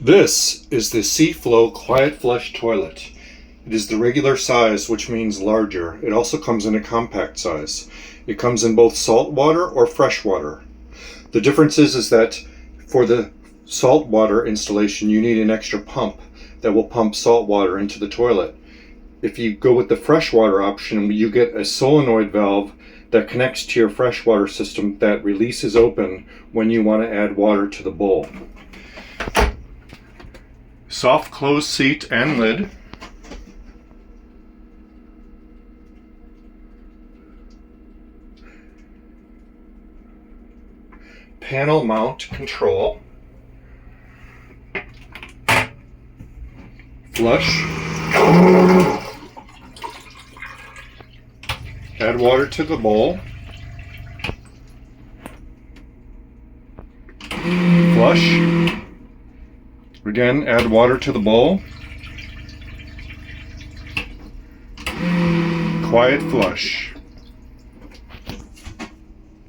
This is the SEAFLO Quiet Flush Toilet. It is the regular size, which means larger. It also comes in a compact size. It comes in both salt water or fresh water. The difference is that for the salt water installation, you need an extra pump that will pump salt water into the toilet. If you go with the freshwater option, you get a solenoid valve that connects to your freshwater system that releases open when you want to add water to the bowl. Soft close seat and lid. Panel mount control. Flush. Add water to the bowl. Flush. Again, add water to the bowl. Quiet flush.